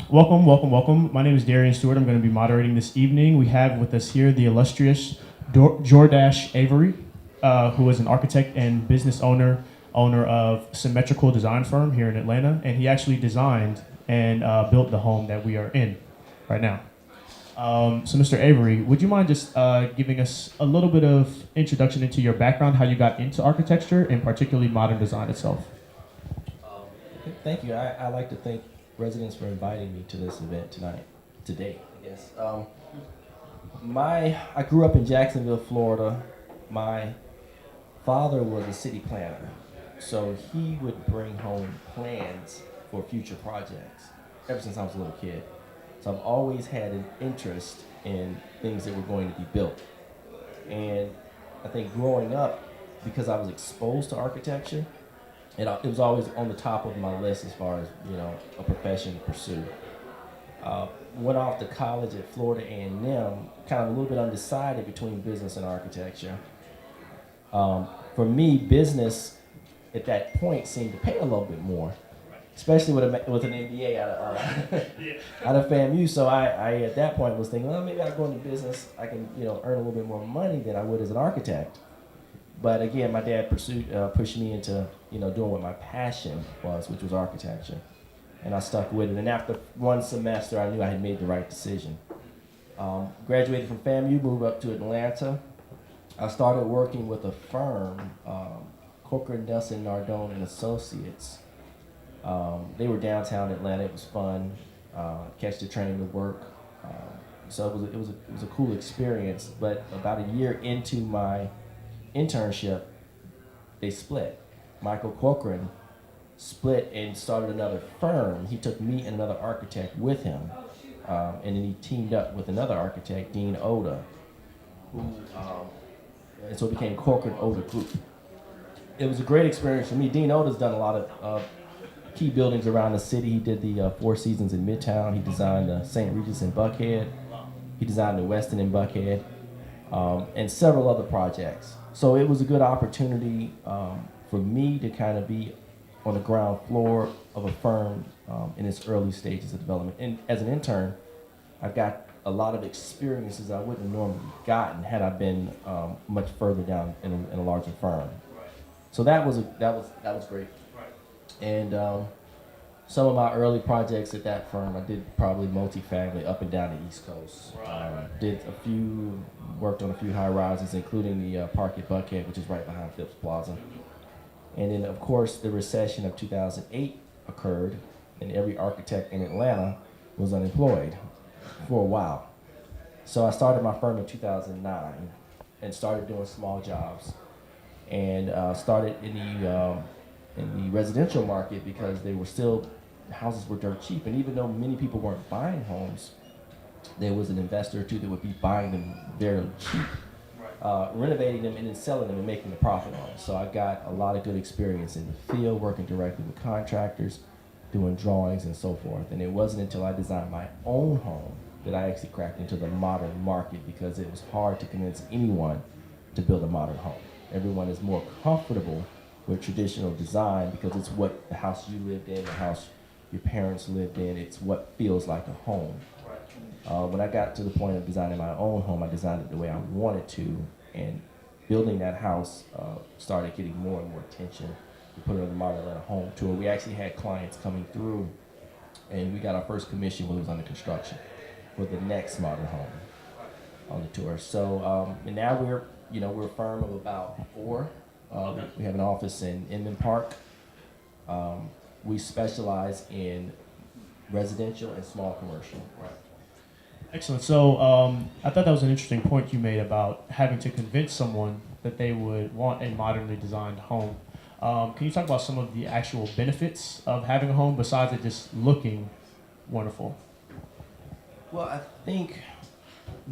Welcome, welcome, welcome. My name is Darian Stewart. I'm going to be moderating this evening. We have with us here the illustrious Jordache Avery, who is an architect and business owner of Symmetrical Design Firm here in Atlanta, and he actually designed and built the home that we are in right now. So, Mr. Avery, would you mind just giving us a little bit of introduction into your background, how you got into architecture, and particularly modern design itself? Thank you. I like to thank residents for inviting me to this event today, I guess. I grew up in Jacksonville, Florida. My father was a city planner, so he would bring home plans for future projects ever since I was a little kid. So I've always had an interest in things that were going to be built. And I think growing up, because I was exposed to architecture, it was always on the top of my list as far as a profession to pursue. Went off to college at Florida A&M, kind of a little bit undecided between business and architecture. For me, business at that point seemed to pay a little bit more, especially with an MBA out of FAMU. So I at that point was thinking, well, maybe I'll go into business. I can earn a little bit more money than I would as an architect. But again, my dad pushed me into doing what my passion was, which was architecture, and I stuck with it. And after one semester, I knew I had made the right decision. Graduated from FAMU, moved up to Atlanta. I started working with a firm, Cochran Nelson Nardone and Associates. They were downtown Atlanta. It was fun. Catch the train to work. So it was a cool experience. But about a year into my internship, they split. Michael Cochran split and started another firm. He took me and another architect with him, and then he teamed up with another architect, Dean Oda, and so it became Cochran Oda Group. It was a great experience for me. Dean Oda's done a lot of key buildings around the city. He did the Four Seasons in Midtown. He designed the St. Regis in Buckhead. He designed the Westin in Buckhead, and several other projects. So it was a good opportunity for me to kind of be on the ground floor of a firm in its early stages of development. And as an intern, I got a lot of experiences I wouldn't have normally gotten had I been much further down in a larger firm. So that was great. And some of my early projects at that firm, I did probably multifamily up and down the East Coast. Worked on a few high rises, including the Park at Buckhead, which is right behind Phipps Plaza. And then, of course, the recession of 2008 occurred, and every architect in Atlanta was unemployed for a while. So I started my firm in 2009 and started doing small jobs, and started in the residential market because houses were dirt cheap. And even though many people weren't buying homes, there was an investor or two that would be buying them very cheap, renovating them and then selling them and making a profit on it. So I got a lot of good experience in the field, working directly with contractors, doing drawings and so forth. And it wasn't until I designed my own home that I actually cracked into the modern market, because it was hard to convince anyone to build a modern home. Everyone is more comfortable with traditional design because it's what the house you lived in, the house your parents lived in, it's what feels like a home. When I got to the point of designing my own home, I designed it the way I wanted to, and building that house started getting more and more attention. We put it on the Modern Atlanta Home Tour. We actually had clients coming through, and we got our first commission when it was under construction for the next modern home on the tour. So, and now we're a firm of about four. We have an office in Inman Park. We specialize in residential and small commercial. Excellent. So I thought that was an interesting point you made about having to convince someone that they would want a modernly designed home. Can you talk about some of the actual benefits of having a home besides it just looking wonderful? Well, I think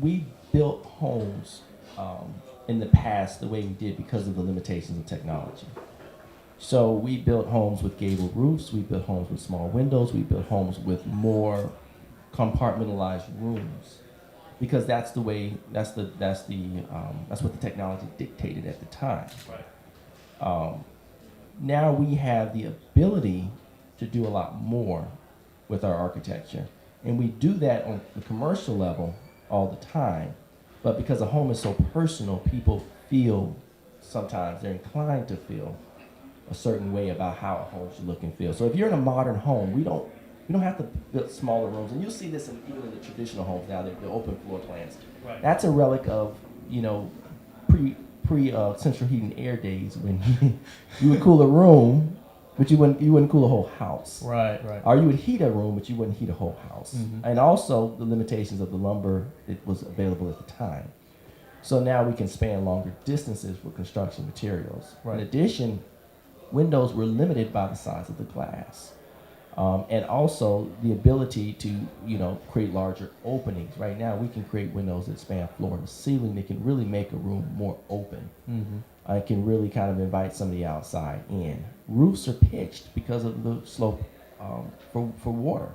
we built homes in the past the way we did because of the limitations of technology. So we built homes with gable roofs, we built homes with small windows, we built homes with more compartmentalized rooms, because that's the way that's what the technology dictated at the time. Now we have the ability to do a lot more with our architecture. And we do that on the commercial level all the time. But because a home is so personal, people feel, sometimes they're inclined to feel a certain way about how a home should look and feel. So if you're in a modern home, we don't have to build smaller rooms. And you'll see this even in the traditional homes now, the open floor plans. Right. That's a relic of, pre central heating air days when you would cool a room, but you wouldn't cool a whole house. Right. Or you would heat a room, but you wouldn't heat a whole house. Mm-hmm. And also the limitations of the lumber that was available at the time. So now we can span longer distances with construction materials. Right. In addition, windows were limited by the size of the glass. And also the ability to, create larger openings. Right now, we can create windows that span floor to ceiling that can really make a room more open. Mm-hmm. It can really kind of invite somebody outside in. Roofs are pitched because of the slope for water.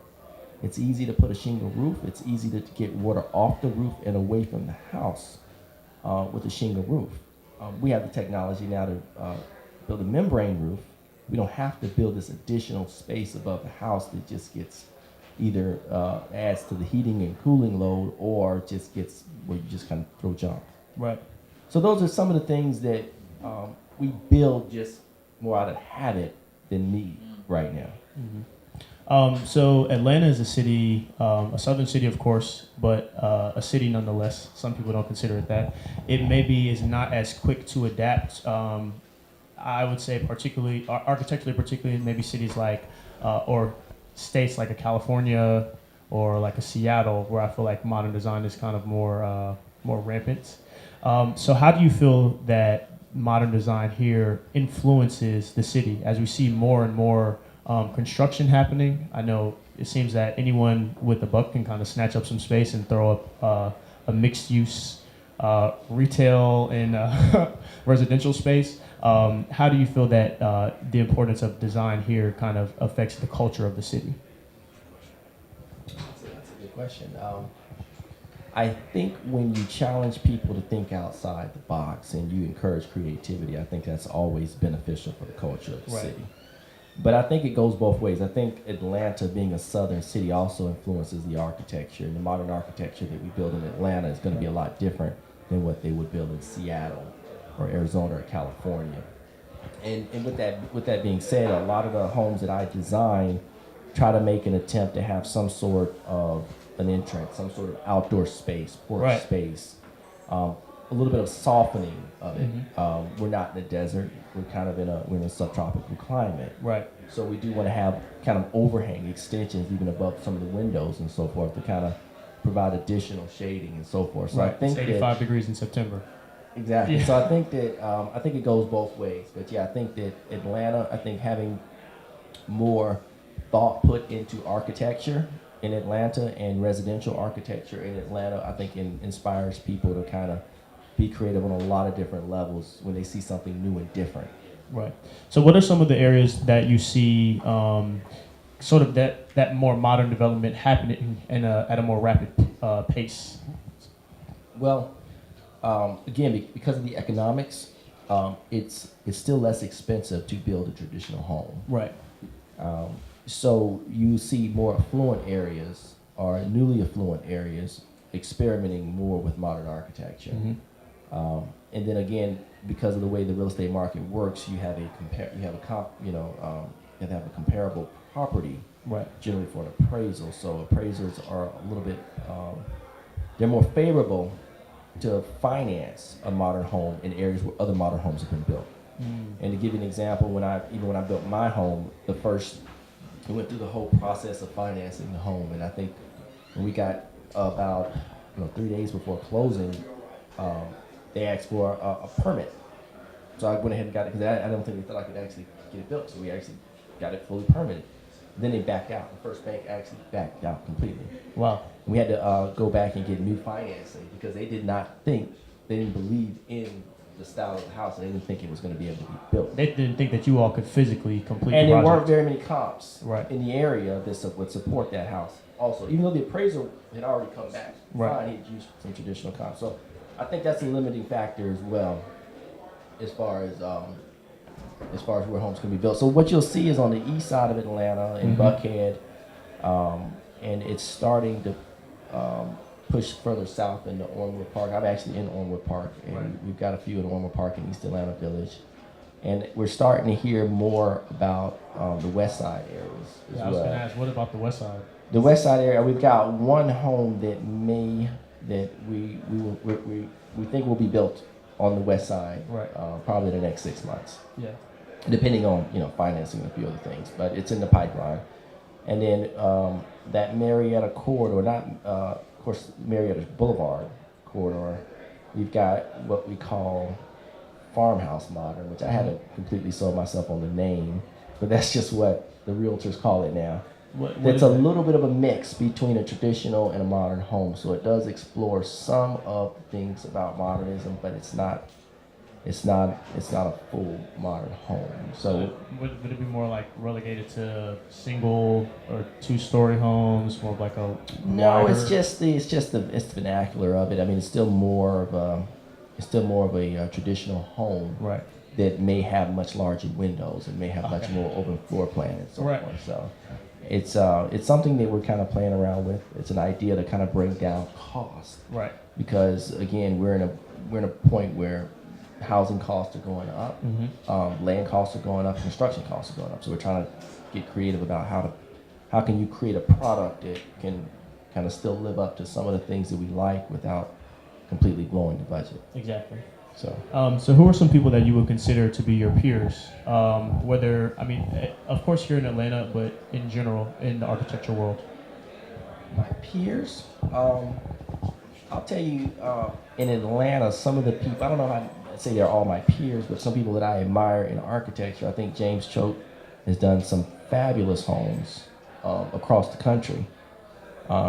It's easy to put a shingle roof. It's easy to get water off the roof and away from the house with a shingle roof. We have the technology now to build a membrane roof. We don't have to build this additional space above the house that just gets either adds to the heating and cooling load or just gets where you just kind of throw junk. Right. So those are some of the things that we build just more out of habit than need right now. Mm-hmm. So Atlanta is a city, a southern city, of course, but a city nonetheless. Some people don't consider it that. It maybe is not as quick to adapt. I would say particularly, architecturally particularly, maybe cities like, or states like a California or like a Seattle, where I feel like modern design is kind of more rampant. So how do you feel that modern design here influences the city as we see more and more construction happening? I know it seems that anyone with a buck can kind of snatch up some space and throw up a mixed use retail and residential space. How do you feel that the importance of design here kind of affects the culture of the city? That's a good question. I think when you challenge people to think outside the box and you encourage creativity, I think that's always beneficial for the culture of the city. But I think it goes both ways. I think Atlanta, being a southern city, also influences the architecture. And the modern architecture that we build in Atlanta is going to be a lot different than what they would build in Seattle or Arizona or California. And with that being said, a lot of the homes that I design try to make an attempt to have some sort of an entrance, some sort of outdoor space, porch space, a little bit of softening of it. Mm-hmm. We're not in the desert. We're kind of we're in a subtropical climate. Right. So we do want to have kind of overhang extensions even above some of the windows and so forth to kind of provide additional shading and so forth. So right. I think it's 85 degrees in September. Exactly. Yeah. So I think that I think it goes both ways. But yeah, I think that Atlanta, I think having more thought put into architecture in Atlanta and residential architecture in Atlanta, I think inspires people to kind of be creative on a lot of different levels when they see something new and different. Right. So what are some of the areas that you see sort of that more modern development happening at a more rapid pace? Well, again, because of the economics, it's still less expensive to build a traditional home. Right. So you see more affluent areas or newly affluent areas experimenting more with modern architecture. Mm-hmm. And then again, because of the way the real estate market works, you have to have a comparable property, right, generally for an appraisal. So appraisers are a little bit they're more favorable to finance a modern home in areas where other modern homes have been built. And to give you an example, when I built my home, we went through the whole process of financing the home, and I think when we got about 3 days before closing, they asked for a permit. So I went ahead and got it because I don't think they thought I could actually get it built. So we actually got it fully permitted. Then they backed out. The first bank actually backed out completely. Wow. And we had to go back and get new financing because they didn't believe in the style of the house, and they didn't think it was going to be able to be built. They didn't think that you all could physically complete and the project. And there weren't very many comps right. in the area that would support that house also. Even though the appraiser had already come back, right. Fine, he'd used some traditional comps. So I think that's a limiting factor as well as far as where homes can be built. So what you'll see is on the east side of Atlanta, in Buckhead, and it's starting to push further south into Ormwood Park. I'm actually in Ormwood Park, and Right. we've got a few in Ormwood Park in East Atlanta Village. And we're starting to hear more about the west side areas as Yeah, I was well. gonna ask, what about the west side? The west side area, we've got one home that we think will be built on the west side, Right. probably the next 6 months, Yeah. depending on financing and a few other things. But it's in the pipeline. And then that Marietta corridor, not of course Marietta Boulevard corridor, we've got what we call farmhouse modern, which I haven't completely sold myself on the name, but that's just what the realtors call it now. What It's is a that? little bit of a mix between a traditional and a modern home, so it does explore some of the things about modernism, but it's not a full modern home. So Would it be more like relegated to single or two-story homes, more of like a no, wider- it's the vernacular of it. I mean, it's still more of a traditional home right. that may have much larger windows and may have much Okay. more open floor plan and so Right. forth. So it's something that we're kind of playing around with. It's an idea to kind of bring down cost Right. because again we're in a point where housing costs are going up, land costs are going up, construction costs are going up. So we're trying to get creative about how can you create a product that can kind of still live up to some of the things that we like without completely blowing the budget. Exactly. So Who are some people that you would consider to be your peers? Of course here in Atlanta, but in general in the architecture world. my peers, I'll tell you, in Atlanta, some of the people, I don't know how to say they're all my peers, but some people that I admire in architecture, I think James Choate has done some fabulous homes across the country.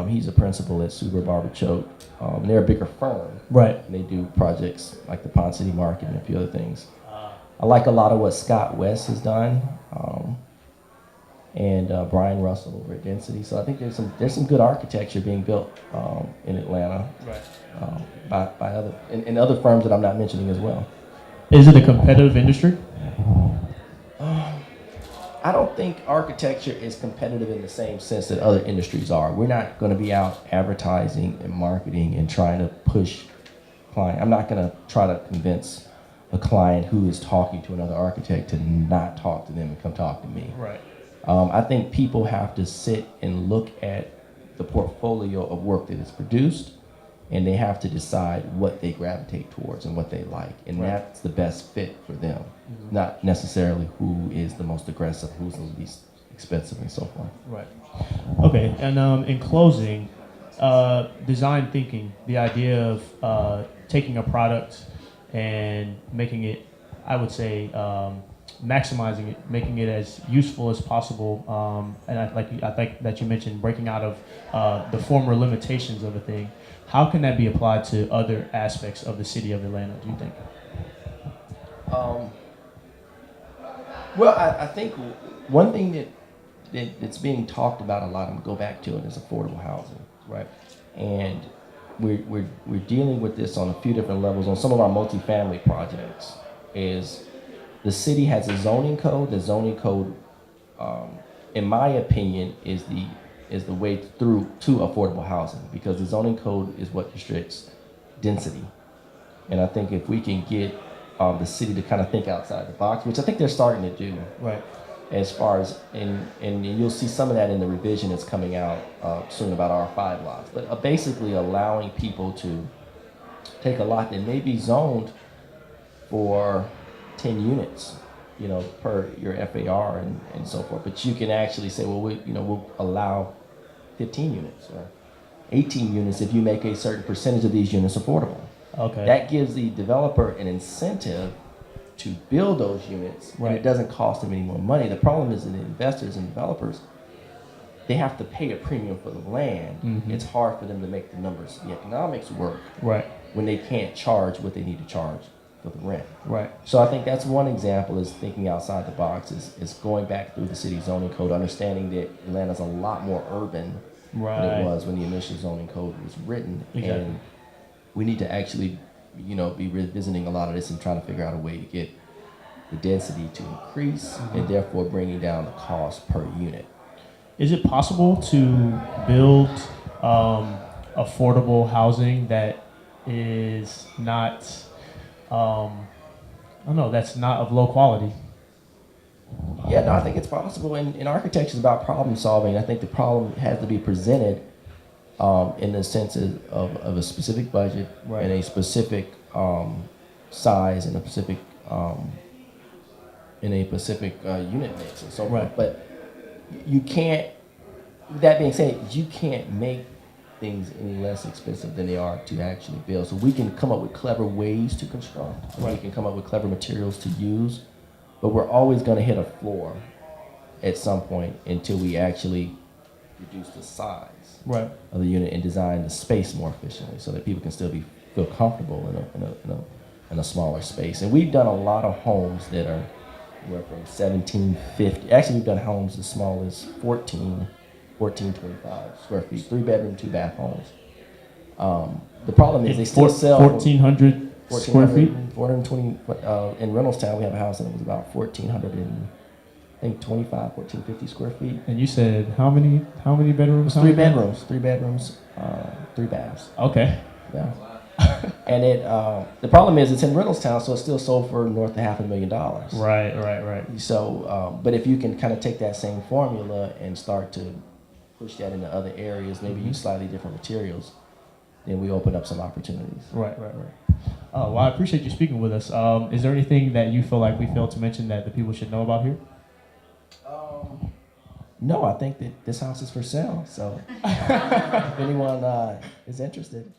He's a principal at Suber Barber Choate. They're a bigger firm, Right. and they do projects like the Pond City Market and a few other things. I like a lot of what Scott West has done, and Brian Russell over at Density. So I think there's some good architecture being built in Atlanta Right. by other and other firms that I'm not mentioning as well. Is it a competitive industry? I don't think architecture is competitive in the same sense that other industries are. We're not going to be out advertising and marketing and trying to push client. I'm not going to try to convince a client who is talking to another architect to not talk to them and come talk to me. Right. I think people have to sit and look at the portfolio of work that is produced, and they have to decide what they gravitate towards and what they like, and Right. that's the best fit for them, not necessarily who is the most aggressive, who's the least expensive, and so forth. Right. Okay. And in closing, design thinking, the idea of taking a product and making it, I would say, maximizing it, making it as useful as possible. And I think that you mentioned breaking out of the former limitations of a thing. How can that be applied to other aspects of the city of Atlanta, do you think? Well, I think one thing that's being talked about a lot, I'm gonna go back to it, is affordable housing, right? And we're dealing with this on a few different levels. On some of our multifamily projects, is the city has a zoning code. The zoning code, in my opinion, is the way through to affordable housing, because the zoning code is what restricts density. And I think if we can get the city to kind of think outside the box, which I think they're starting to do, Right. as far as, and you'll see some of that in the revision that's coming out soon about R5 lots, but basically allowing people to take a lot that may be zoned for 10 units, per your FAR and so forth, but you can actually say, well, we'll allow 15 units or 18 units if you make a certain percentage of these units affordable. Okay. That gives the developer an incentive to build those units, and Right. it doesn't cost them any more money. The problem is that the investors and developers, they have to pay a premium for the land. Mhm. It's hard for them to make the numbers, the economics work, Right. when they can't charge what they need to charge for the rent. Right. So I think that's one example, is thinking outside the box, is going back through the city zoning code, understanding that Atlanta's a lot more urban than Right. it was when the initial zoning code was written. Exactly. And we need to actually, be revisiting a lot of this and trying to figure out a way to get the density to increase, and therefore bringing down the cost per unit. Is it possible to build affordable housing that is not, I don't know, that's not of low quality? Yeah, no, I think it's possible. And architecture is about problem solving. I think the problem has to be presented in the sense of a specific budget Right. and a specific size and a specific unit mix and so forth. Right. But you can't. With that being said, you can't make things any less expensive than they are to actually build. So we can come up with clever ways to construct. Right. We can come up with clever materials to use, but we're always going to hit a floor at some point until we actually reduce the size Right. of the unit and design the space more efficiently, so that people can still feel comfortable in a smaller space. And we've done a lot of homes that are anywhere from 1750. Actually, we've done homes as small as 1425 square feet, 3-bedroom, 2-bath homes. The problem is they still sell 1,400 square feet. 420. In Reynoldstown, we have a house that was about 1,400 and I think 1,450 square feet. And you said how many bedrooms? 3 bedrooms, 3 baths. Okay. Yeah. And the problem is it's in Reynoldstown, so it's still sold for north of $500,000. Right. So, but if you can kind of take that same formula and start to push that into other areas, maybe use slightly different materials, then we open up some opportunities. Right. Well, I appreciate you speaking with us. Is there anything that you feel like we failed to mention that the people should know about here? No, I think that this house is for sale. So if anyone is interested.